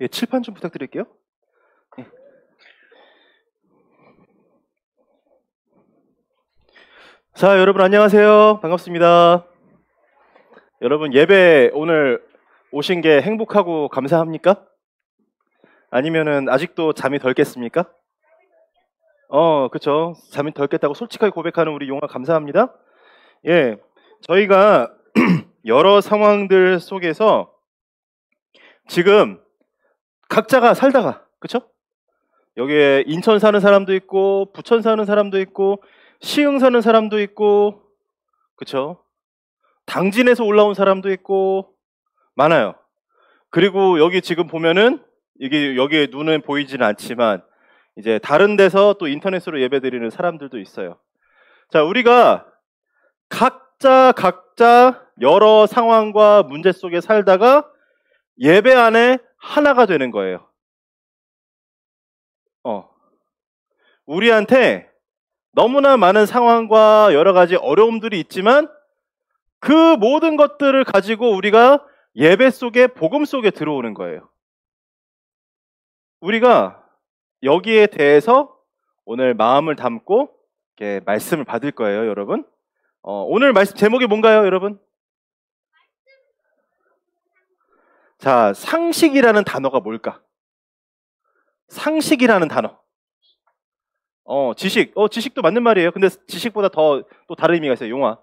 예, 칠판 좀 부탁드릴게요. 예. 자, 여러분 안녕하세요. 반갑습니다. 여러분 예배 오늘 오신 게 행복하고 감사합니까? 아니면은 아직도 잠이 덜 깼습니까? 그쵸. 잠이 덜 깼다고 솔직하게 고백하는 우리 용아 감사합니다. 예, 저희가 여러 상황들 속에서 지금 각자가 살다가, 그쵸? 여기에 인천 사는 사람도 있고, 부천 사는 사람도 있고, 시흥 사는 사람도 있고, 그쵸? 당진에서 올라온 사람도 있고, 많아요. 그리고 여기 지금 보면은, 이게 여기에 눈에 보이지는 않지만, 이제 다른 데서 또 인터넷으로 예배 드리는 사람들도 있어요. 자, 우리가 각자 여러 상황과 문제 속에 살다가 예배 안에 하나가 되는 거예요. 우리한테 너무나 많은 상황과 여러 가지 어려움들이 있지만 그 모든 것들을 가지고 우리가 예배 속에, 복음 속에 들어오는 거예요. 우리가 여기에 대해서 오늘 마음을 담고 이렇게 말씀을 받을 거예요, 여러분. 오늘 말씀 제목이 뭔가요, 여러분? 자, 상식이라는 단어가 뭘까? 상식이라는 단어. 지식도 맞는 말이에요. 근데 지식보다 더 또 다른 의미가 있어요, 용화.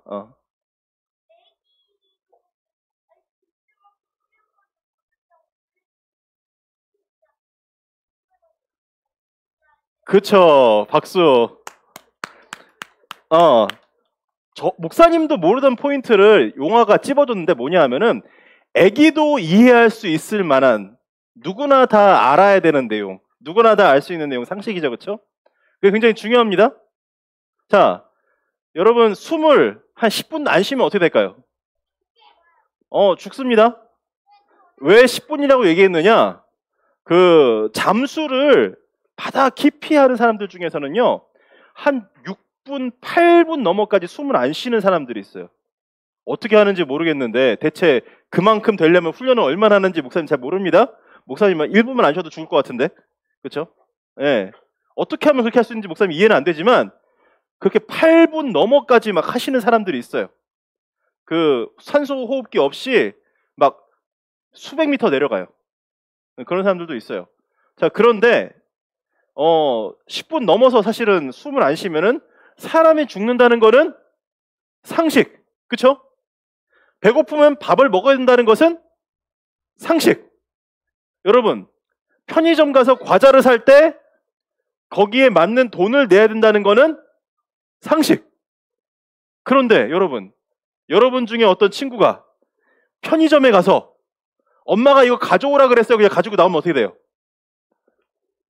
그쵸, 박수. 목사님도 모르던 포인트를 용화가 찝어줬는데 뭐냐 하면은 애기도 이해할 수 있을 만한, 누구나 다 알아야 되는 내용, 누구나 다 알 수 있는 내용, 상식이죠, 그쵸? 그게 굉장히 중요합니다. 자, 여러분 숨을 한 10분 안 쉬면 어떻게 될까요? 죽습니다. 왜 10분이라고 얘기했느냐? 그 잠수를 바다 깊이 하는 사람들 중에서는요, 한 6분, 8분 넘어까지 숨을 안 쉬는 사람들이 있어요. 어떻게 하는지 모르겠는데 대체 그만큼 되려면 훈련을 얼마나 하는지 목사님 잘 모릅니다. 목사님은 1분만 안 쉬어도 죽을 것 같은데, 그렇죠? 예. 어떻게 하면 그렇게 할 수 있는지 목사님 이해는 안 되지만 그렇게 8분 넘어까지 막 하시는 사람들이 있어요. 그 산소 호흡기 없이 막 수백 미터 내려가요. 그런 사람들도 있어요. 자, 그런데 10분 넘어서 사실은 숨을 안 쉬면은 사람이 죽는다는 거는 상식, 그쵸? 배고프면 밥을 먹어야 된다는 것은 상식. 여러분, 편의점 가서 과자를 살 때 거기에 맞는 돈을 내야 된다는 거는 상식. 그런데 여러분 중에 어떤 친구가 편의점에 가서 엄마가 이거 가져오라 그랬어요. 그냥 가지고 나오면 어떻게 돼요?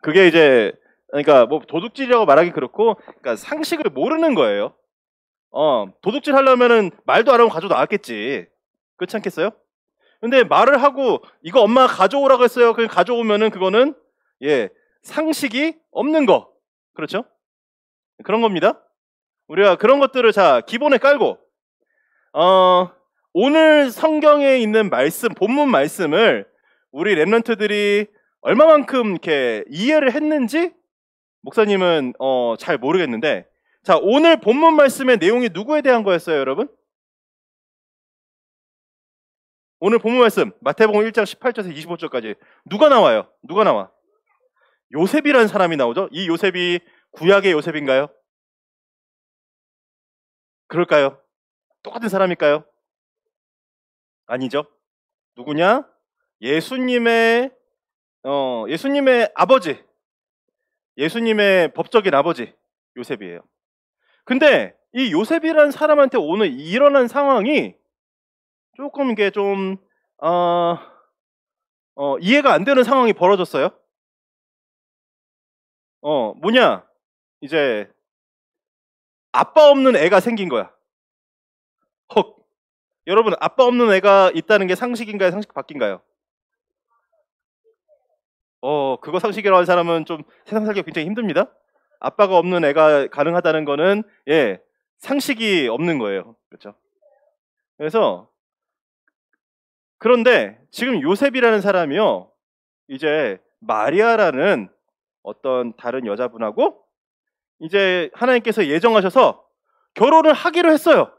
그게 이제, 그러니까 뭐 도둑질이라고 말하기 그렇고, 그러니까 상식을 모르는 거예요. 도둑질 하려면은 말도 안 하고 가지고 나왔겠지. 그렇지 않겠어요? 근데 말을 하고 이거 엄마가 가져오라고 했어요. 그냥 가져오면은 그거는 상식이 없는 거. 그렇죠? 그런 겁니다. 우리가 그런 것들을 자 기본에 깔고 오늘 성경에 있는 말씀, 본문 말씀을 우리 랩런트들이 얼마만큼 이렇게 이해를 했는지 목사님은 잘 모르겠는데, 자, 오늘 본문 말씀의 내용이 누구에 대한 거였어요, 여러분? 오늘 본문 말씀 마태복음 1장 18절에서 25절까지 누가 나와요? 누가 나와? 요셉이라는 사람이 나오죠. 이 요셉이 구약의 요셉인가요? 그럴까요? 똑같은 사람일까요? 아니죠. 누구냐? 예수님의 아버지, 예수님의 법적인 아버지 요셉이에요. 근데 이 요셉이라는 사람한테 오늘 일어난 상황이 조금 이게 좀 이해가 안 되는 상황이 벌어졌어요. 뭐냐? 이제 아빠 없는 애가 생긴 거야. 헉. 여러분, 아빠 없는 애가 있다는 게 상식인가요? 상식 밖인가요? 그거 상식이라고 하는 사람은 좀 세상 살기가 굉장히 힘듭니다. 아빠가 없는 애가 가능하다는 거는 상식이 없는 거예요. 그렇죠? 그래서 그런데 지금 요셉이라는 사람이요, 이제 마리아라는 어떤 다른 여자분하고 이제 하나님께서 예정하셔서 결혼을 하기로 했어요.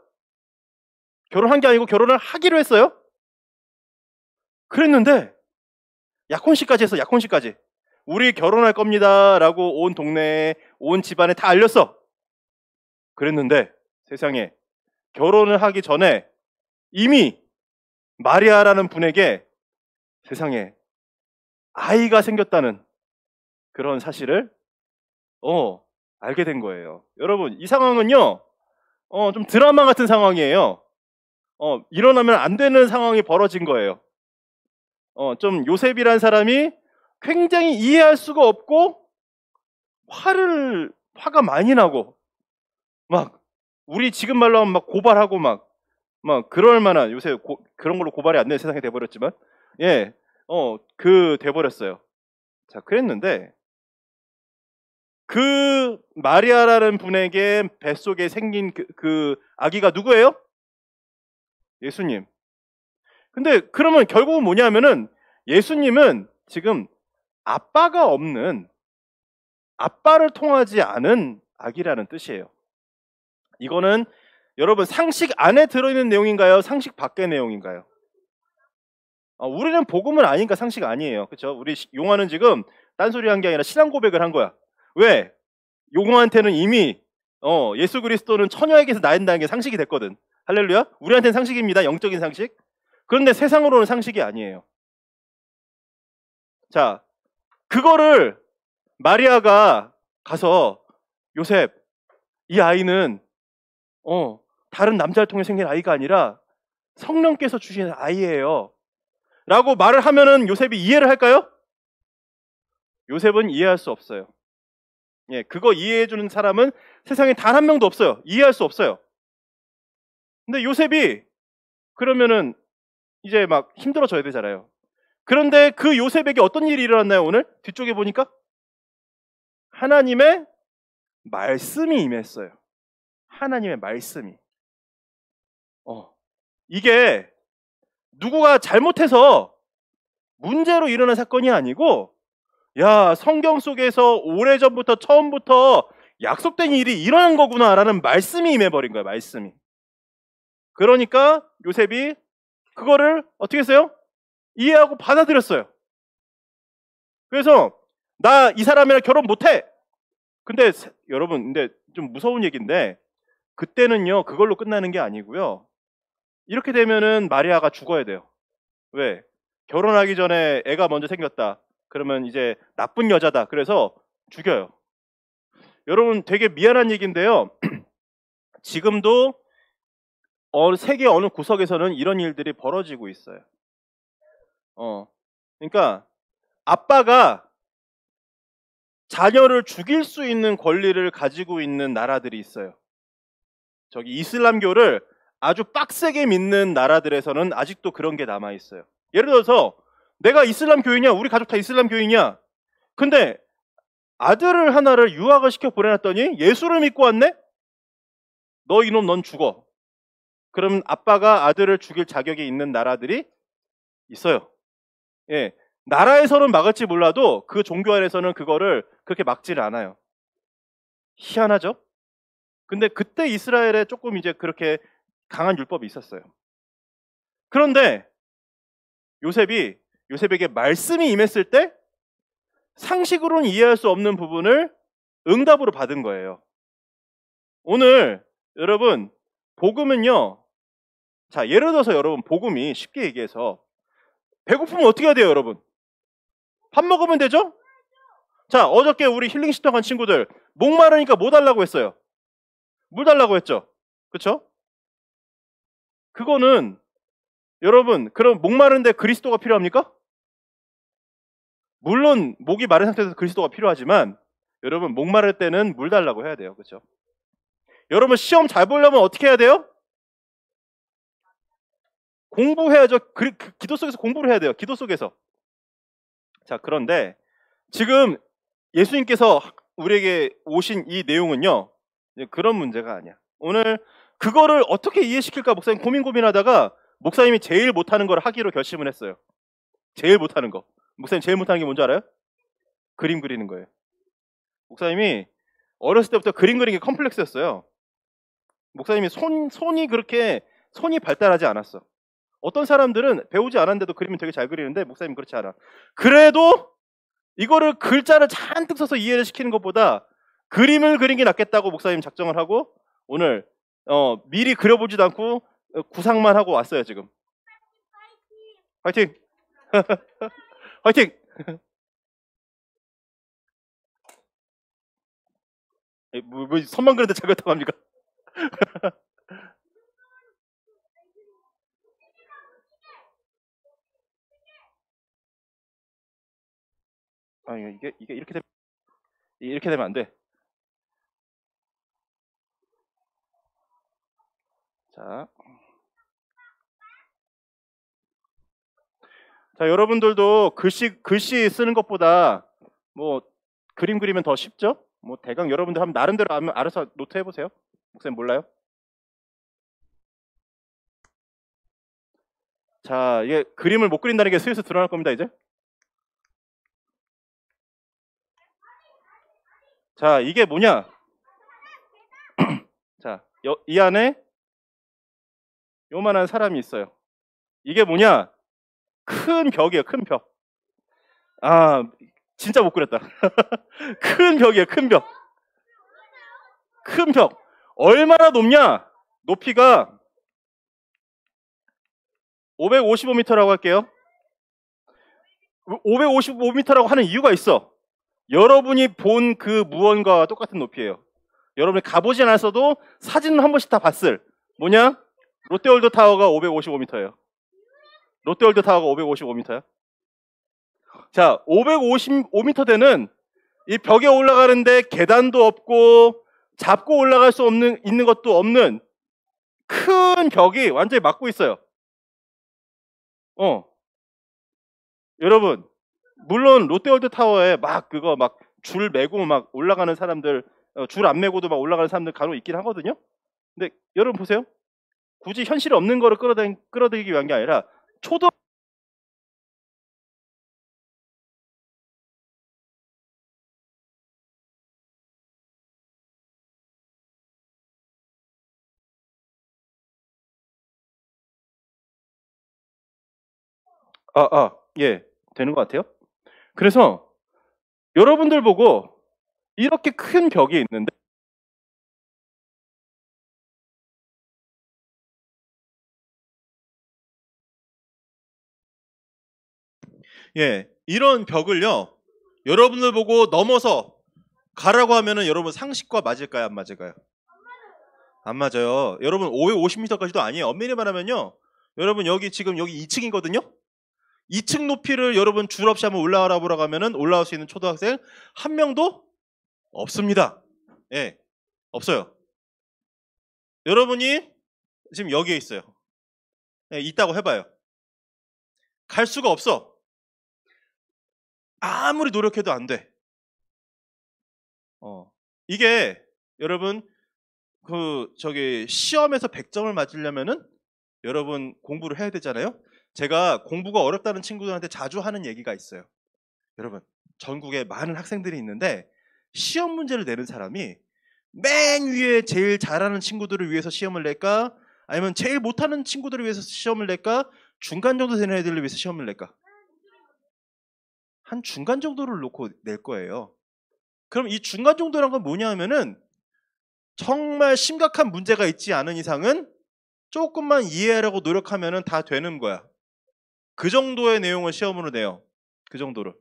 결혼한 게 아니고 결혼을 하기로 했어요. 그랬는데 약혼식까지 했어. 약혼식까지. 우리 결혼할 겁니다 라고 온 동네에 온 집안에 다 알렸어. 그랬는데 세상에 결혼을 하기 전에 이미 마리아라는 분에게 세상에 아이가 생겼다는 그런 사실을 알게 된 거예요. 여러분, 이 상황은요 좀 드라마 같은 상황이에요. 일어나면 안 되는 상황이 벌어진 거예요. 좀 요셉이란 사람이 굉장히 이해할 수가 없고 화가 많이 나고 막 우리 지금 말로 하면 막 고발하고 막 그럴 만한 요새 그런 걸로 고발이 안 되는 세상이 돼버렸지만 돼버렸어요. 자, 그랬는데 그 마리아라는 분에게 뱃속에 생긴 그 아기가 누구예요? 예수님. 근데 그러면 결국은 뭐냐면은 예수님은 지금 아빠가 없는, 아빠를 통하지 않은 아기라는 뜻이에요. 이거는 여러분 상식 안에 들어있는 내용인가요? 상식 밖의 내용인가요? 우리는 복음은 아니니까 상식 아니에요. 그렇죠? 우리 용화는 지금 딴소리 한 게 아니라 신앙 고백을 한 거야. 왜? 용화한테는 이미 예수 그리스도는 처녀에게서 나인다는 게 상식이 됐거든. 할렐루야. 우리한테는 상식입니다. 영적인 상식. 그런데 세상으로는 상식이 아니에요. 자, 그거를 마리아가 가서 요셉, 이 아이는 다른 남자를 통해 생긴 아이가 아니라 성령께서 주신 아이예요 라고 말을 하면은 요셉이 이해를 할까요? 요셉은 이해할 수 없어요. 그거 이해해주는 사람은 세상에 단 한 명도 없어요. 이해할 수 없어요. 근데 요셉이 그러면은 이제 막 힘들어져야 되잖아요. 그런데 그 요셉에게 어떤 일이 일어났나요? 오늘 뒤쪽에 보니까 하나님의 말씀이 임했어요. 하나님의 말씀이. 이게 누구가 잘못해서 문제로 일어난 사건이 아니고 성경 속에서 오래전부터 처음부터 약속된 일이 일어난 거구나라는 말씀이 임해버린 거예요. 말씀이. 그러니까 요셉이 그거를 어떻게 했어요? 이해하고 받아들였어요. 그래서 나 이 사람이랑 결혼 못해. 근데 여러분, 근데 좀 무서운 얘기인데 그때는요 그걸로 끝나는 게 아니고요. 이렇게 되면은 마리아가 죽어야 돼요. 왜? 결혼하기 전에 애가 먼저 생겼다. 그러면 이제 나쁜 여자다. 그래서 죽여요. 여러분, 되게 미안한 얘기인데요. 지금도 세계 어느 구석에서는 이런 일들이 벌어지고 있어요. 그러니까 아빠가 자녀를 죽일 수 있는 권리를 가지고 있는 나라들이 있어요. 저기 이슬람교를 아주 빡세게 믿는 나라들에서는 아직도 그런 게 남아 있어요. 예를 들어서 내가 이슬람 교인이야. 우리 가족 다 이슬람 교인이야. 근데 아들을 하나를 유학을 시켜 보내놨더니 예수를 믿고 왔네? 너 이놈 넌 죽어. 그러면 아빠가 아들을 죽일 자격이 있는 나라들이 있어요. 나라에서는 막을지 몰라도 그 종교 안에서는 그거를 그렇게 막지를 않아요. 희한하죠? 근데 그때 이스라엘에 조금 이제 그렇게 강한 율법이 있었어요. 그런데 요셉에게 말씀이 임했을 때 상식으로는 이해할 수 없는 부분을 응답으로 받은 거예요. 오늘 여러분 복음은요. 자, 예를 들어서 여러분 복음이 쉽게 얘기해서 배고프면 어떻게 해야 돼요, 여러분? 밥 먹으면 되죠? 자, 어저께 우리 힐링 신청한 친구들 목마르니까 뭐 달라고 했어요? 물 달라고 했죠? 그렇죠? 그거는 여러분, 그럼 목마른데 그리스도가 필요합니까? 물론 목이 마른 상태에서 그리스도가 필요하지만 여러분 목마를 때는 물 달라고 해야 돼요. 그렇죠? 여러분 시험 잘 보려면 어떻게 해야 돼요? 공부해야죠. 기도 속에서 공부를 해야 돼요. 기도 속에서. 자, 그런데 지금 예수님께서 우리에게 오신 이 내용은요. 그런 문제가 아니야. 오늘 그거를 어떻게 이해시킬까 목사님 고민하다가 목사님이 제일 못하는 걸 하기로 결심을 했어요. 제일 못하는 거. 목사님 제일 못하는 게 뭔지 알아요? 그림 그리는 거예요. 목사님이 어렸을 때부터 그림 그리는 게 컴플렉스였어요. 목사님이 손이 발달하지 않았어. 어떤 사람들은 배우지 않았는데도 그림을 되게 잘 그리는데 목사님은 그렇지 않아. 그래도 이거를 글자를 잔뜩 써서 이해를 시키는 것보다 그림을 그리는 게 낫겠다고 목사님 작정을 하고 오늘 미리 그려보지도 않고 구상만 하고 왔어요 지금. 화이팅! 화이팅! 뭐 선만 그렸는데 잘 그렸다고 합니까? 아 이게 이렇게 되면 안 돼. 자, 여러분들도 글씨 쓰는 것보다 뭐 그림 그리면 더 쉽죠? 뭐 대강 여러분들 한번 나름대로 알아서 노트 해보세요. 목사님 몰라요? 자, 이게 그림을 못 그린다는 게 슬슬 드러날 겁니다 이제. 자, 이게 뭐냐? 자, 이 안에 요만한 사람이 있어요. 이게 뭐냐? 큰 벽이에요, 큰 벽. 아, 진짜 못 그렸다. 큰 벽이에요, 큰 벽. 큰 벽. 얼마나 높냐? 높이가 555m라고 할게요. 555m라고 하는 이유가 있어. 여러분이 본 그 무언가와 똑같은 높이예요. 여러분이 가보지 않았어도 사진은 한 번씩 다 봤을. 뭐냐? 롯데월드 타워가 555m예요. 롯데월드 타워가 555m야. 자, 555m 되는 이 벽에 올라가는데 계단도 없고 잡고 올라갈 수 있는 것도 없는 큰 벽이 완전히 막고 있어요. 여러분, 물론 롯데월드 타워에 막 줄 메고 막 올라가는 사람들, 줄 안 메고도 막 올라가는 사람들 간혹 있긴 하거든요. 근데 여러분 보세요. 굳이 현실에 없는 거를 끌어들이기 위한 게 아니라 초등 예, 되는 것 같아요. 그래서 여러분들 보고 이렇게 큰 벽이 있는데 예, 이런 벽을요. 여러분들 보고 넘어서 가라고 하면은 여러분 상식과 맞을까요? 안 맞을까요? 안 맞아요. 여러분 550m까지도 아니에요. 엄밀히 말하면요. 여러분 여기 지금 여기 2층이거든요. 2층 높이를 여러분 줄 없이 한번 올라가라 보라고 하면은 올라올 수 있는 초등학생 한 명도 없습니다. 예, 없어요. 여러분이 지금 여기에 있어요. 예, 있다고 해봐요. 갈 수가 없어. 아무리 노력해도 안 돼. 이게 여러분 시험에서 100점을 맞으려면은 여러분 공부를 해야 되잖아요. 제가 공부가 어렵다는 친구들한테 자주 하는 얘기가 있어요. 여러분, 전국에 많은 학생들이 있는데 시험 문제를 내는 사람이 맨 위에 제일 잘하는 친구들을 위해서 시험을 낼까? 아니면 제일 못하는 친구들을 위해서 시험을 낼까? 중간 정도 되는 애들을 위해서 시험을 낼까? 한 중간 정도를 놓고 낼 거예요. 그럼 이 중간 정도란 건 뭐냐 하면은 정말 심각한 문제가 있지 않은 이상은 조금만 이해하려고 노력하면은 다 되는 거야. 그 정도의 내용을 시험으로 내요. 그 정도로.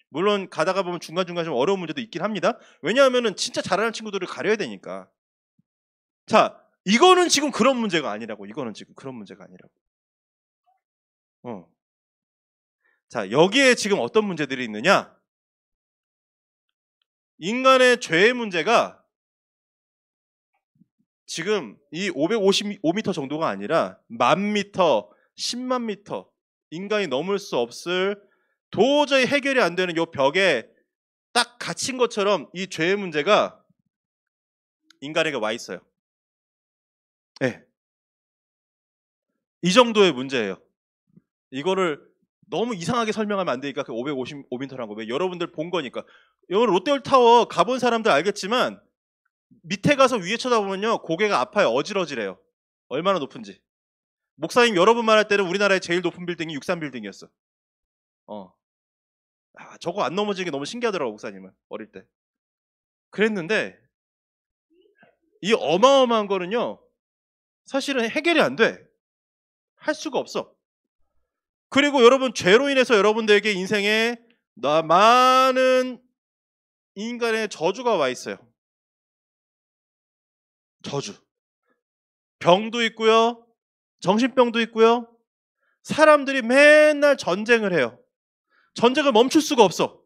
물론 가다가 보면 중간중간 좀 어려운 문제도 있긴 합니다. 왜냐하면은 진짜 잘하는 친구들을 가려야 되니까. 자, 이거는 지금 그런 문제가 아니라고. 이거는 지금 그런 문제가 아니라고. 자, 여기에 지금 어떤 문제들이 있느냐? 인간의 죄의 문제가 지금 이 555m 정도가 아니라 10,000m, 10만 미터 인간이 넘을 수 없을 도저히 해결이 안 되는 이 벽에 딱 갇힌 것처럼 이 죄의 문제가 인간에게 와 있어요. 네. 이 정도의 문제예요. 이거를 너무 이상하게 설명하면 안 되니까 그 555m라는 거. 왜? 여러분들 본 거니까. 여러분 롯데월타워 가본 사람들 알겠지만 밑에 가서 위에 쳐다보면요 고개가 아파요. 어질어질해요. 얼마나 높은지. 목사님 여러분 말할 때는 우리나라의 제일 높은 빌딩이 63빌딩이었어. 저거 안 넘어지는 게 너무 신기하더라고 목사님은 어릴 때. 그랬는데 이 어마어마한 거는요 사실은 해결이 안 돼. 할 수가 없어. 그리고 여러분 죄로 인해서 여러분들에게 인생에 많은 인간의 저주가 와 있어요. 저주. 병도 있고요. 정신병도 있고요. 사람들이 맨날 전쟁을 해요. 전쟁을 멈출 수가 없어.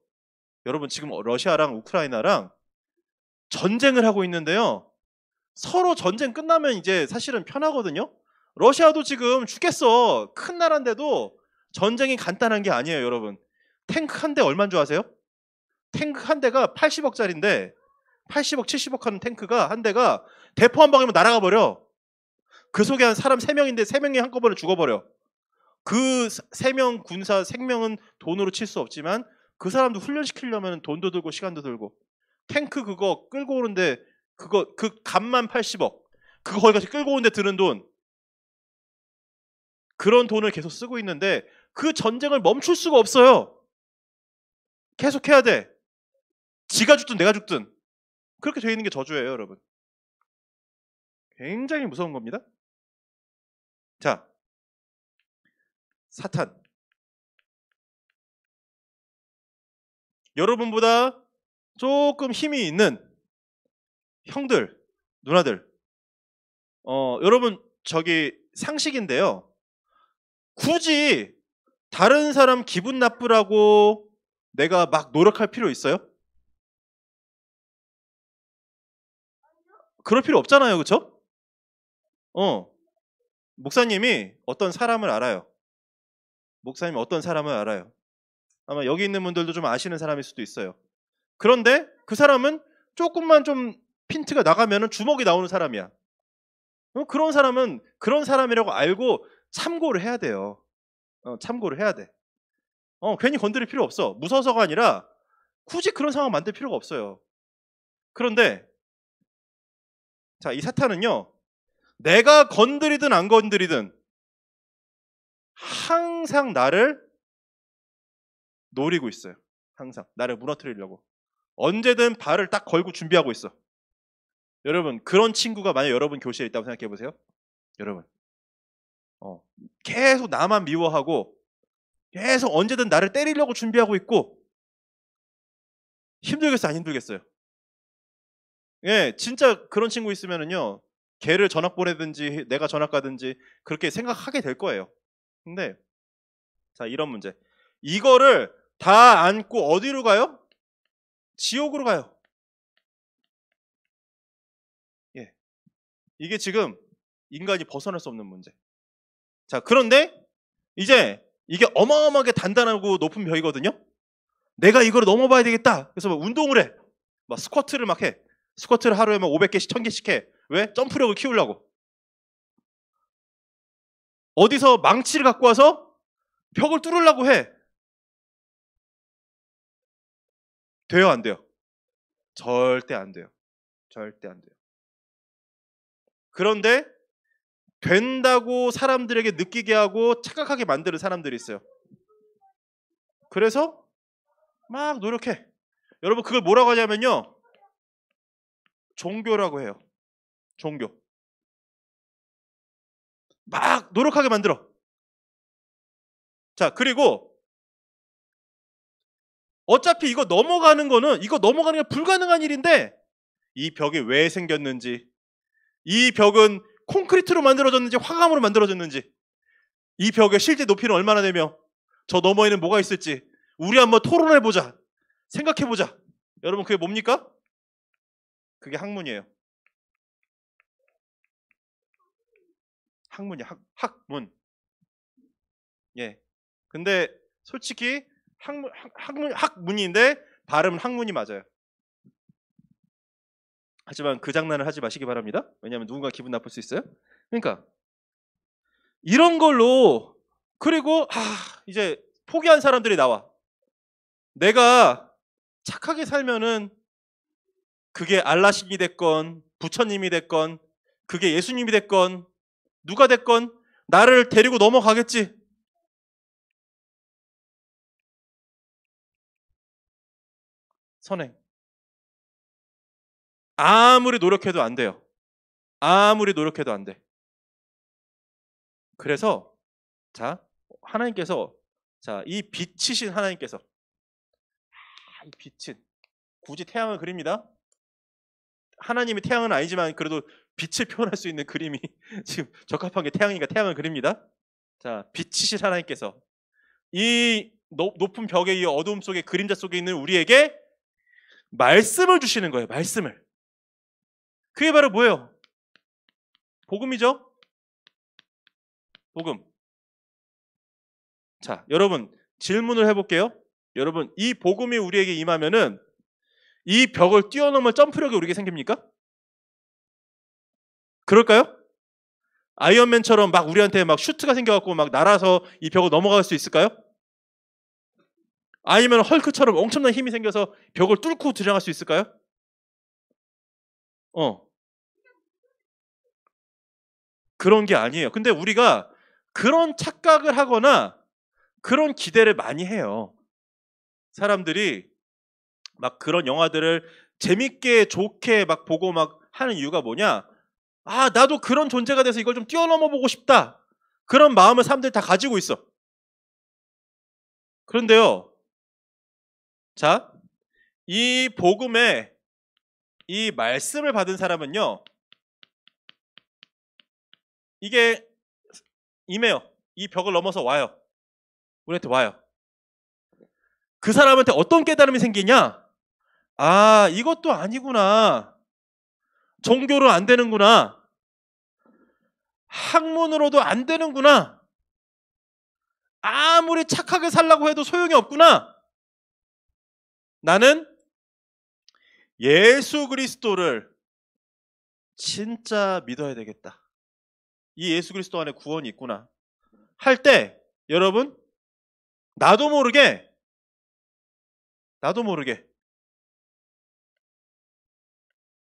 여러분 지금 러시아랑 우크라이나랑 전쟁을 하고 있는데요. 서로 전쟁 끝나면 이제 사실은 편하거든요. 러시아도 지금 죽겠어. 큰 나라인데도 전쟁이 간단한 게 아니에요, 여러분. 탱크 한 대 얼마인 줄 아세요? 탱크 한 대가 80억짜리인데 80억, 70억 하는 탱크가 한 대가 대포 한 방이면 날아가 버려. 그 속에 한 사람 3명인데 3명이 한꺼번에 죽어버려. 그 3명 군사 생명은 돈으로 칠 수 없지만 그 사람도 훈련시키려면 돈도 들고 시간도 들고 탱크 그거 끌고 오는데 그 값만 80억 그거 거기까지 끌고 오는데 드는 돈 그런 돈을 계속 쓰고 있는데 그 전쟁을 멈출 수가 없어요. 계속 해야 돼. 지가 죽든 내가 죽든 그렇게 돼 있는 게 저주예요, 여러분. 굉장히 무서운 겁니다. 자, 사탄. 여러분보다 조금 힘이 있는 형들, 누나들. 여러분 저기 상식인데요. 굳이 다른 사람 기분 나쁘라고 내가 막 노력할 필요 있어요? 그럴 필요 없잖아요, 그렇죠? 목사님이 어떤 사람을 알아요. 목사님이 어떤 사람을 알아요. 아마 여기 있는 분들도 좀 아시는 사람일 수도 있어요. 그런데 그 사람은 조금만 좀 핀트가 나가면은 주먹이 나오는 사람이야. 그런 사람은 그런 사람이라고 알고 참고를 해야 돼요. 참고를 해야 돼. 괜히 건드릴 필요 없어. 무서워서가 아니라 굳이 그런 상황 만들 필요가 없어요. 그런데 자, 이 사탄은요. 내가 건드리든 안 건드리든 항상 나를 노리고 있어요. 항상 나를 무너뜨리려고. 언제든 발을 딱 걸고 준비하고 있어. 여러분 그런 친구가 만약 여러분 교실에 있다고 생각해 보세요. 여러분 계속 나만 미워하고 계속 언제든 나를 때리려고 준비하고 있고 힘들겠어요? 안 힘들겠어요? 예, 진짜 그런 친구 있으면은요 걔를 전학 보내든지 내가 전학 가든지 그렇게 생각하게 될 거예요. 근데 자, 이런 문제. 이거를 다 안고 어디로 가요? 지옥으로 가요. 예, 이게 지금 인간이 벗어날 수 없는 문제. 자, 그런데 이제 이게 어마어마하게 단단하고 높은 벽이거든요. 내가 이거를 넘어봐야 되겠다. 그래서 막 운동을 해. 막 스쿼트를 막 해. 스쿼트를 하루에 막 500개씩 1000개씩 해. 왜? 점프력을 키우려고. 어디서 망치를 갖고 와서 벽을 뚫으려고 해. 돼요, 안 돼요? 절대 안 돼요. 절대 안 돼요. 그런데 된다고 사람들에게 느끼게 하고 착각하게 만드는 사람들이 있어요. 그래서 막 노력해. 여러분 그걸 뭐라고 하냐면요. 종교라고 해요. 종교. 막 노력하게 만들어. 자, 그리고 어차피 이거 넘어가는 게 불가능한 일인데 이 벽이 왜 생겼는지, 이 벽은 콘크리트로 만들어졌는지 화감으로 만들어졌는지, 이 벽의 실제 높이는 얼마나 되며 저 너머에는 뭐가 있을지 우리 한번 토론해보자. 생각해보자. 여러분 그게 뭡니까? 그게 학문이에요. 학문이야. 학문. 예. 근데 솔직히 학문인데 발음은 학문이 맞아요. 하지만 그 장난을 하지 마시기 바랍니다. 왜냐하면 누군가 기분 나쁠 수 있어요. 그러니까 이런 걸로 그리고 이제 포기한 사람들이 나와. 내가 착하게 살면은 그게 알라신이 됐건 부처님이 됐건 그게 예수님이 됐건 누가 됐건 나를 데리고 넘어가겠지. 선행. 아무리 노력해도 안 돼요. 아무리 노력해도 안 돼. 그래서 자, 하나님께서 이 빛이신 하나님께서 이 빛은 굳이 태양을 그립니다. 하나님이 태양은 아니지만 그래도 빛을 표현할 수 있는 그림이 지금 적합한 게 태양이니까 태양을 그립니다. 자, 빛이신 하나님께서 이 높은 벽의 이 어두움 속에 그림자 속에 있는 우리에게 말씀을 주시는 거예요. 말씀을. 그게 바로 뭐예요? 복음이죠. 복음. 자, 여러분 질문을 해볼게요. 여러분 이 복음이 우리에게 임하면은 이 벽을 뛰어넘을 점프력이 우리에게 생깁니까? 그럴까요? 아이언맨처럼 막 우리한테 막 슈트가 생겨갖고 막 날아서 이 벽을 넘어갈 수 있을까요? 아니면 헐크처럼 엄청난 힘이 생겨서 벽을 뚫고 들어갈 수 있을까요? 그런 게 아니에요. 근데 우리가 그런 착각을 하거나 그런 기대를 많이 해요. 사람들이 막 그런 영화들을 재밌게 좋게 막 보고 막 하는 이유가 뭐냐? 아, 나도 그런 존재가 돼서 이걸 좀 뛰어넘어 보고 싶다. 그런 마음을 사람들이 다 가지고 있어. 그런데요. 자, 이 복음의 이 말씀을 받은 사람은요. 이게 임해요. 이 벽을 넘어서 와요. 우리한테 와요. 그 사람한테 어떤 깨달음이 생기냐? 아, 이것도 아니구나. 종교로 안 되는구나. 학문으로도 안 되는구나. 아무리 착하게 살라고 해도 소용이 없구나. 나는 예수 그리스도를 진짜 믿어야 되겠다. 이 예수 그리스도 안에 구원이 있구나. 할 때 여러분 나도 모르게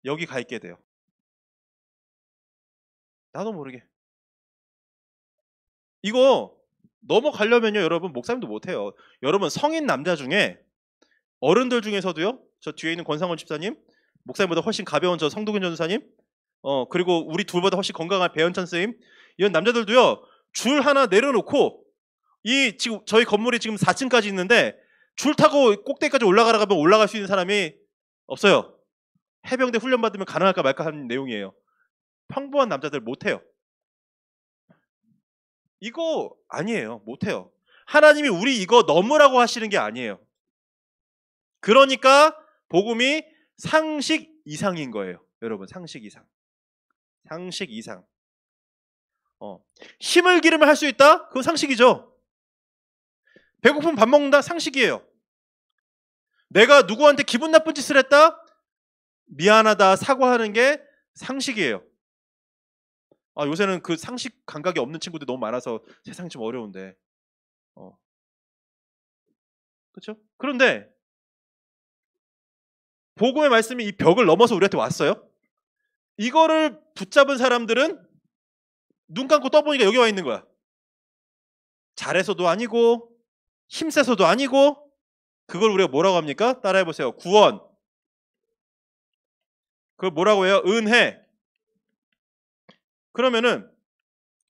여기 가 있게 돼요. 나도 모르게. 이거 넘어가려면요, 여러분 목사님도 못해요. 여러분 성인 남자 중에 어른들 중에서도요. 저 뒤에 있는 권상원 집사님, 목사님보다 훨씬 가벼운 저 성도균 전사님, 그리고 우리 둘보다 훨씬 건강한 배현찬 선생님, 이런 남자들도요. 줄 하나 내려놓고 이 지금 저희 건물이 지금 4층까지 있는데 줄 타고 꼭대기까지 올라가라고 하면 올라갈 수 있는 사람이 없어요. 해병대 훈련 받으면 가능할까 말까 하는 내용이에요. 평범한 남자들 못해요. 이거 아니에요. 못해요. 하나님이 우리 이거 넘으라고 하시는 게 아니에요. 그러니까 복음이 상식 이상인 거예요. 여러분 상식 이상. 상식 이상. 힘을 기르면 할 수 있다? 그건 상식이죠. 배고프면 밥 먹는다? 상식이에요. 내가 누구한테 기분 나쁜 짓을 했다? 미안하다, 사과하는 게 상식이에요. 요새는 그 상식 감각이 없는 친구들이 너무 많아서 세상이 좀 어려운데. 그렇죠? 그런데 복음의 말씀이 이 벽을 넘어서 우리한테 왔어요. 이거를 붙잡은 사람들은 눈 감고 떠보니까 여기 와 있는 거야. 잘해서도 아니고 힘세서도 아니고 그걸 우리가 뭐라고 합니까? 따라해보세요. 구원. 그걸 뭐라고 해요? 은혜. 그러면은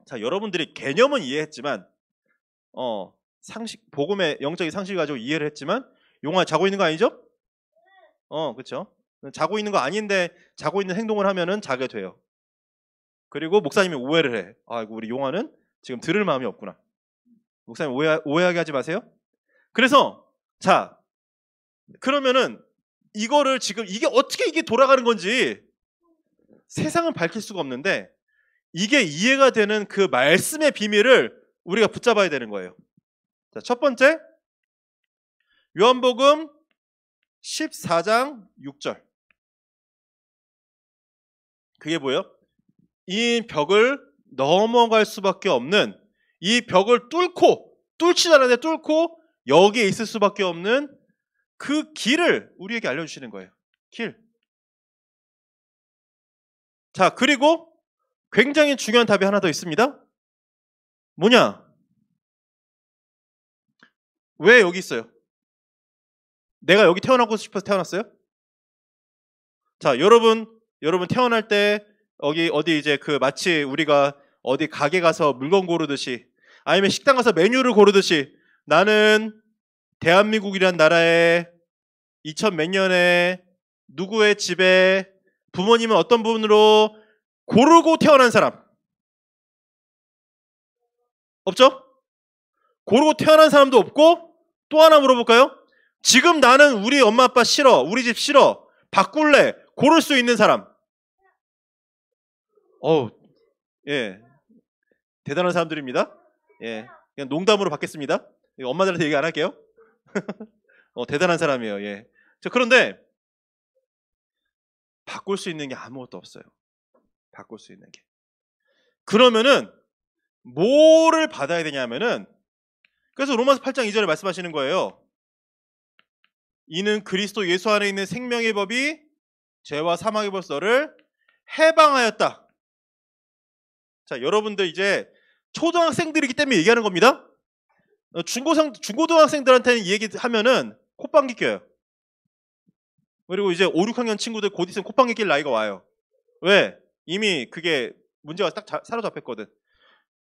자, 여러분들이 개념은 이해했지만 상식, 복음의 영적인 상식을 가지고 이해를 했지만 용화 자고 있는 거 아니죠? 그렇죠. 자고 있는 거 아닌데 자고 있는 행동을 하면은 자게 돼요. 그리고 목사님이 오해를 해. 아이고 우리 용화는 지금 들을 마음이 없구나. 목사님 오해하게 하지 마세요. 그래서 자 그러면은 이거를 지금 이게 어떻게 이게 돌아가는 건지 세상은 밝힐 수가 없는데 이게 이해가 되는 그 말씀의 비밀을 우리가 붙잡아야 되는 거예요. 자, 첫 번째 요한복음 14장 6절. 그게 뭐예요? 이 벽을 넘어갈 수밖에 없는 이 벽을 뚫지도 않았는데 뚫고 여기에 있을 수밖에 없는 그 길을 우리에게 알려주시는 거예요. 길. 자, 그리고 굉장히 중요한 답이 하나 더 있습니다. 뭐냐? 왜 여기 있어요? 내가 여기 태어나고 싶어서 태어났어요? 자, 여러분 태어날 때 여기 어디 이제 그 마치 우리가 어디 가게 가서 물건 고르듯이 아니면 식당 가서 메뉴를 고르듯이 나는 대한민국이란 나라에 2000 몇 년에 누구의 집에 부모님은 어떤 분으로 고르고 태어난 사람 없죠? 고르고 태어난 사람도 없고 또 하나 물어볼까요? 지금 나는 우리 엄마 아빠 싫어, 우리 집 싫어, 바꿀래, 고를 수 있는 사람. 예, 대단한 사람들입니다. 예, 그냥 농담으로 받겠습니다. 엄마들한테 얘기 안 할게요. 대단한 사람이에요. 예. 그런데 바꿀 수 있는 게 아무것도 없어요. 바꿀 수 있는 게. 그러면은 뭐를 받아야 되냐면은 그래서 로마서 8장 2절에 말씀하시는 거예요. 이는 그리스도 예수 안에 있는 생명의 법이 죄와 사망의 벌서를 해방하였다. 자, 여러분들 이제 초등학생들이기 때문에 얘기하는 겁니다. 중고등학생들한테는 이 얘기 하면은 콧방귀 껴요. 그리고 이제 5, 6학년 친구들 곧 있으면 콧방귀 낄 나이가 와요. 왜? 이미 그게 문제가 딱 사로잡혔거든.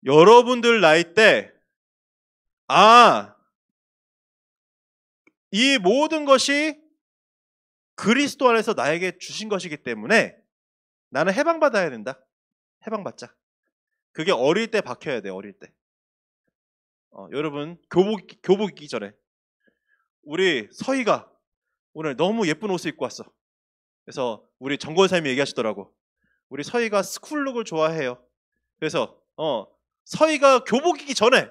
여러분들 나이 때, 이 모든 것이 그리스도 안에서 나에게 주신 것이기 때문에 나는 해방받아야 된다. 해방받자. 그게 어릴 때 박혀야 돼, 어릴 때. 여러분, 교복 입기 전에. 우리 서희가 오늘 너무 예쁜 옷을 입고 왔어. 그래서 우리 정권사님이 얘기하시더라고. 우리 서희가 스쿨룩을 좋아해요. 그래서 서희가 교복 입기 전에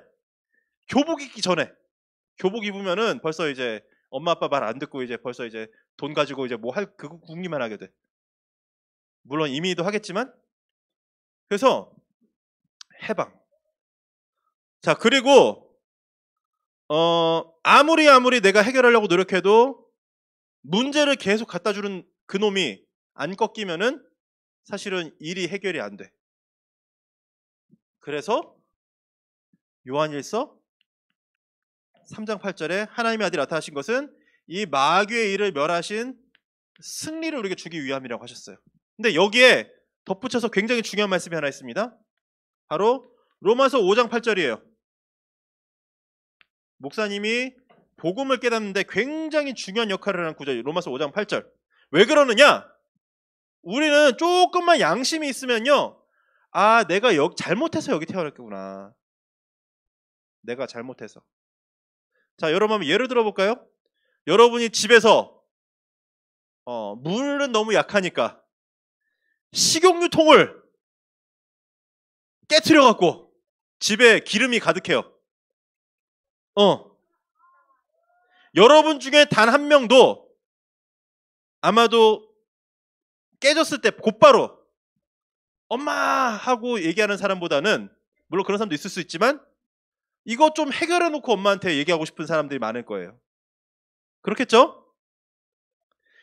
교복 입으면은 벌써 이제 엄마 아빠 말 안 듣고 이제 벌써 이제 돈 가지고 이제 뭐 할 그거 궁리만 하게 돼. 물론 이미도 하겠지만. 그래서 해방. 자, 그리고 아무리 내가 해결하려고 노력해도 문제를 계속 갖다 주는 그놈이 안 꺾이면은 사실은 일이 해결이 안 돼. 그래서 요한일서 3장 8절에 하나님의 아들이 나타나신 것은 이 마귀의 일을 멸하신 승리를 우리에게 주기 위함이라고 하셨어요. 근데 여기에 덧붙여서 굉장히 중요한 말씀이 하나 있습니다. 바로 로마서 5장 8절이에요. 목사님이 복음을 깨닫는데 굉장히 중요한 역할을 하는 구절이에요. 로마서 5장 8절. 왜 그러느냐? 우리는 조금만 양심이 있으면요. 내가 잘못해서 여기 태어났구나. 내가 잘못해서. 자, 여러분 한번 예를 들어볼까요? 여러분이 집에서 물은 너무 약하니까 식용유통을 깨트려갖고 집에 기름이 가득해요. 여러분 중에 단 한 명도 아마도 깨졌을 때 곧바로 엄마 하고 얘기하는 사람보다는 물론 그런 사람도 있을 수 있지만 이거 좀 해결해놓고 엄마한테 얘기하고 싶은 사람들이 많을 거예요. 그렇겠죠?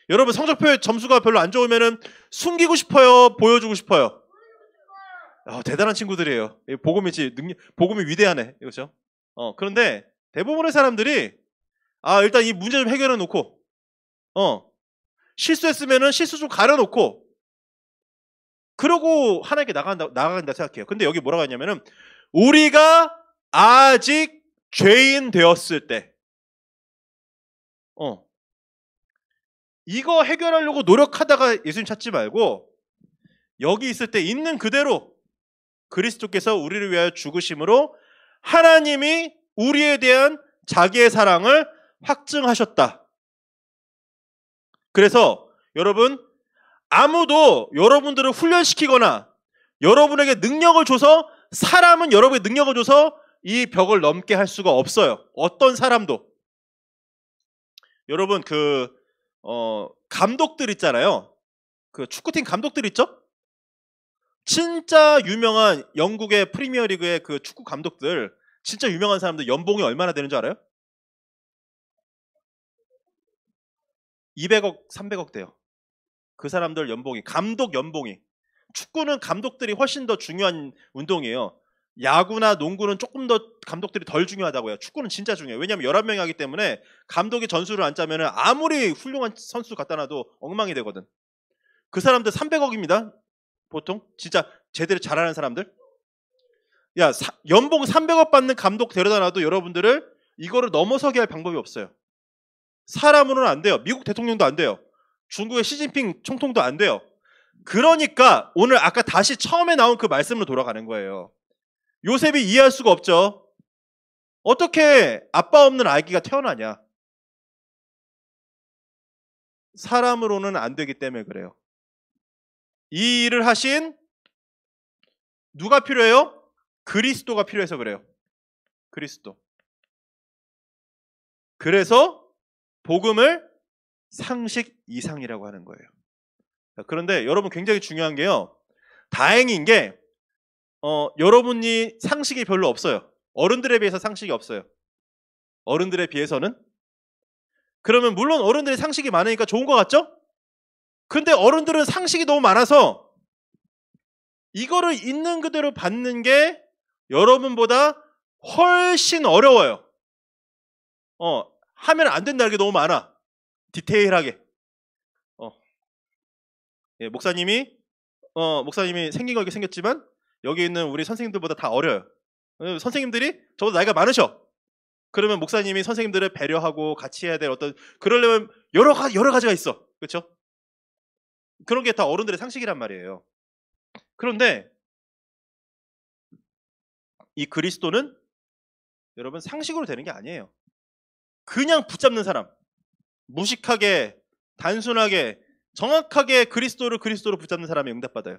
여러분 성적표에 점수가 별로 안 좋으면은 숨기고 싶어요? 보여주고 싶어요? 대단한 친구들이에요. 복음이 위대하네. 그렇죠? 그런데 대부분의 사람들이 일단 이 문제 좀 해결해 놓고 실수했으면은 실수 좀 가려놓고 그러고 하나님께 나간다 생각해요. 근데 여기 뭐라고 하냐면은 우리가 아직 죄인 되었을 때 이거 해결하려고 노력하다가 예수님 찾지 말고 여기 있을 때 있는 그대로 그리스도께서 우리를 위하여 죽으심으로 하나님이 우리에 대한 자기의 사랑을 확증하셨다. 그래서 여러분 아무도 여러분들을 훈련시키거나 여러분에게 능력을 줘서 사람은 여러분에게 능력을 줘서 이 벽을 넘게 할 수가 없어요. 어떤 사람도. 여러분 감독들 있잖아요. 그 축구팀 감독들 있죠? 진짜 유명한 영국의 프리미어리그의 그 축구 감독들 진짜 유명한 사람들 연봉이 얼마나 되는 줄 알아요? 200억, 300억 돼요. 그 사람들 연봉이, 감독 연봉이. 축구는 감독들이 훨씬 더 중요한 운동이에요. 야구나 농구는 조금 더 감독들이 덜 중요하다고요. 축구는 진짜 중요해요. 왜냐하면 11명이 하기 때문에 감독이 전술을 안 짜면 아무리 훌륭한 선수 갖다 놔도 엉망이 되거든. 그 사람들 300억입니다. 보통 진짜 제대로 잘하는 사람들. 야, 연봉 300억 받는 감독 데려다 놔도 여러분들을 이거를 넘어서게 할 방법이 없어요. 사람으로는 안 돼요. 미국 대통령도 안 돼요. 중국의 시진핑 총통도 안 돼요. 그러니까 오늘 아까 다시 처음에 나온 그 말씀으로 돌아가는 거예요. 요셉이 이해할 수가 없죠. 어떻게 아빠 없는 아기가 태어나냐? 사람으로는 안 되기 때문에 그래요. 이 일을 하신 누가 필요해요? 그리스도가 필요해서 그래요. 그리스도. 그래서 복음을 상식 이상이라고 하는 거예요. 그런데 여러분 굉장히 중요한 게요. 다행인 게 여러분이 상식이 별로 없어요. 어른들에 비해서 상식이 없어요. 어른들에 비해서는. 그러면 물론 어른들이 상식이 많으니까 좋은 것 같죠? 근데 어른들은 상식이 너무 많아서 이거를 있는 그대로 받는 게 여러분보다 훨씬 어려워요. 하면 안 된다는 게 너무 많아. 디테일하게. 예, 목사님이 생긴 거 이렇게 생겼지만 여기 있는 우리 선생님들보다 다 어려요. 선생님들이 저보다 나이가 많으셔. 그러면 목사님이 선생님들을 배려하고 같이 해야 될 어떤 그러려면 여러 가지가 있어. 그렇죠? 그런 게 다 어른들의 상식이란 말이에요. 그런데 이 그리스도는 여러분 상식으로 되는 게 아니에요. 그냥 붙잡는 사람, 무식하게 단순하게 정확하게 그리스도를 그리스도로 붙잡는 사람이 응답받아요.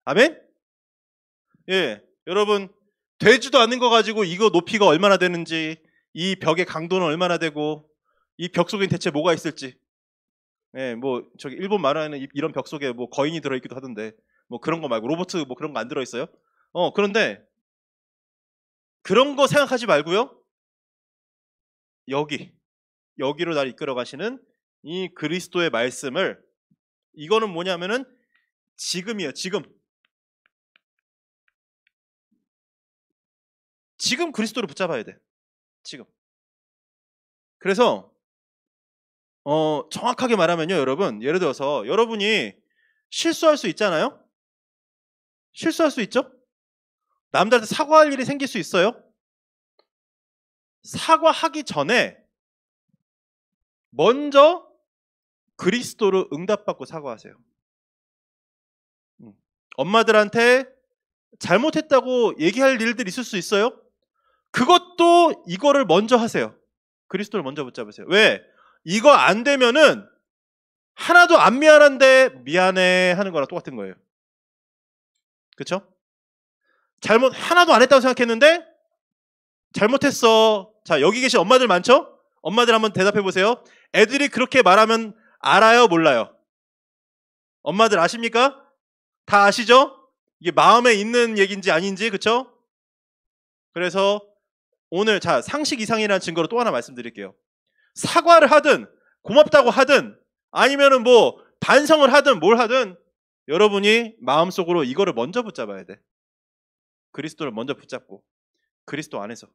아멘? 예, 여러분 되지도 않는 거 가지고 이거 높이가 얼마나 되는지, 이 벽의 강도는 얼마나 되고, 이 벽 속엔 대체 뭐가 있을지. 예, 뭐 저기 일본 만화에는 이런 벽 속에 뭐 거인이 들어있기도 하던데, 뭐 그런 거 말고 로봇 뭐 그런 거 안 들어있어요? 그런데 그런 거 생각하지 말고요. 여기로 날 이끌어 가시는 이 그리스도의 말씀을, 이거는 뭐냐면은 지금이에요. 지금 그리스도를 붙잡아야 돼. 지금. 그래서 정확하게 말하면요, 여러분. 예를 들어서 여러분이 실수할 수 있잖아요. 실수할 수 있죠? 남들한테 사과할 일이 생길 수 있어요. 사과하기 전에 먼저 그리스도로 응답받고 사과하세요. 엄마들한테 잘못했다고 얘기할 일들이 있을 수 있어요. 그것도 이거를 먼저 하세요. 그리스도를 먼저 붙잡으세요. 왜? 이거 안 되면은 하나도 안 미안한데 미안해 하는 거랑 똑같은 거예요. 그렇죠? 잘못 하나도 안 했다고 생각했는데 잘못했어. 자, 여기 계신 엄마들 많죠? 엄마들 한번 대답해 보세요. 애들이 그렇게 말하면 알아요, 몰라요? 엄마들 아십니까? 다 아시죠? 이게 마음에 있는 얘기인지 아닌지, 그렇죠? 그래서 오늘 자, 상식 이상이라는 증거로 또 하나 말씀드릴게요. 사과를 하든 고맙다고 하든 아니면은 뭐 반성을 하든 뭘 하든 여러분이 마음속으로 이거를 먼저 붙잡아야 돼. 그리스도를 먼저 붙잡고 그리스도 안에서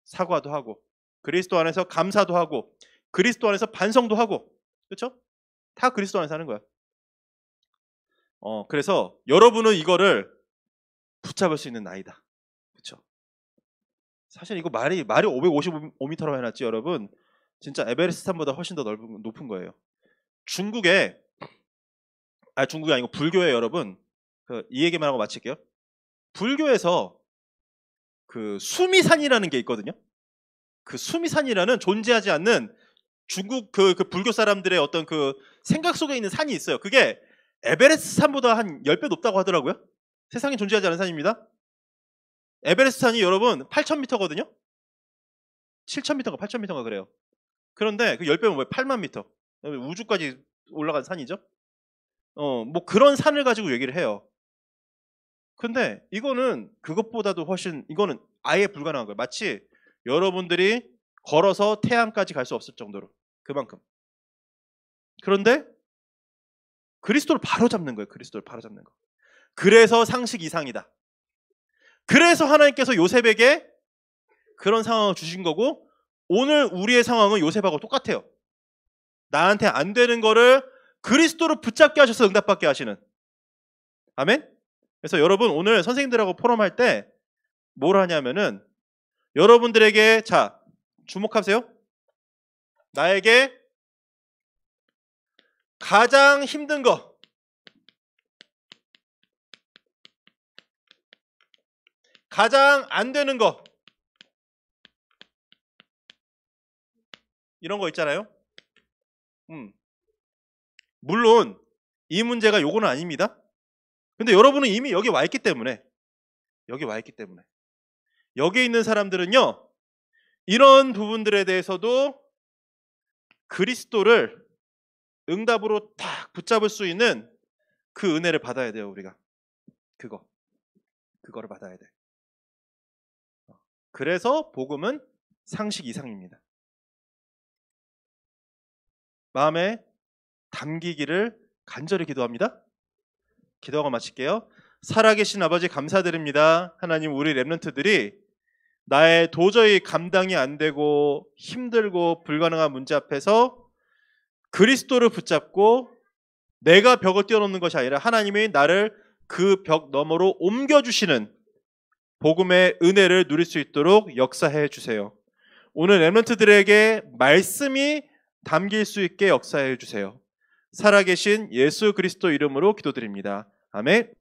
사과도 하고 그리스도 안에서 감사도 하고 그리스도 안에서 반성도 하고, 그렇죠? 다 그리스도 안에서 하는 거야. 그래서 여러분은 이거를 붙잡을 수 있는 나이다. 그렇죠? 사실 이거 말이 555m라고 해놨지, 여러분. 진짜 에베레스트 산보다 훨씬 더 높은 거예요. 중국이 아니고 불교에, 여러분, 이 얘기만 하고 마칠게요. 불교에서 그 수미산이라는 게 있거든요. 그 수미산이라는 존재하지 않는 중국 그 불교 사람들의 어떤 그 생각 속에 있는 산이 있어요. 그게 에베레스트 산보다 한 10배 높다고 하더라고요. 세상에 존재하지 않은 산입니다. 에베레스트 산이 여러분 8,000m거든요. 7,000m인가 8,000m인가 그래요. 그런데 그 10배면 뭐예요? 8만 미터. 우주까지 올라간 산이죠. 뭐 그런 산을 가지고 얘기를 해요. 근데 이거는 그것보다도 훨씬, 이거는 아예 불가능한 거예요. 마치 여러분들이 걸어서 태양까지 갈 수 없을 정도로, 그만큼. 그런데 그리스도를 바로 잡는 거예요. 그리스도를 바로 잡는 거. 그래서 상식 이상이다. 그래서 하나님께서 요셉에게 그런 상황을 주신 거고, 오늘 우리의 상황은 요셉하고 똑같아요. 나한테 안 되는 거를 그리스도로 붙잡게 하셔서 응답받게 하시는. 아멘? 그래서 여러분, 오늘 선생님들하고 포럼할 때 뭘 하냐면은, 여러분들에게, 자, 주목하세요. 나에게 가장 힘든 거, 가장 안 되는 거, 이런 거 있잖아요. 물론 이 문제가 요거는 아닙니다. 근데 여러분은 이미 여기 와 있기 때문에, 여기 있는 사람들은요, 이런 부분들에 대해서도 그리스도를 응답으로 딱 붙잡을 수 있는 그 은혜를 받아야 돼요. 우리가 그거를 받아야 돼. 그래서 복음은 상식 이상입니다. 마음에 담기기를 간절히 기도합니다. 기도하고 마칠게요. 살아계신 아버지, 감사드립니다. 하나님, 우리 렘넌트들이 나의 도저히 감당이 안 되고 힘들고 불가능한 문제 앞에서 그리스도를 붙잡고 내가 벽을 뛰어넘는 것이 아니라 하나님이 나를 그 벽 너머로 옮겨주시는 복음의 은혜를 누릴 수 있도록 역사해 주세요. 오늘 렘넌트들에게 말씀이 담길 수 있게 역사해 주세요. 살아계신 예수 그리스도 이름으로 기도드립니다. 아멘.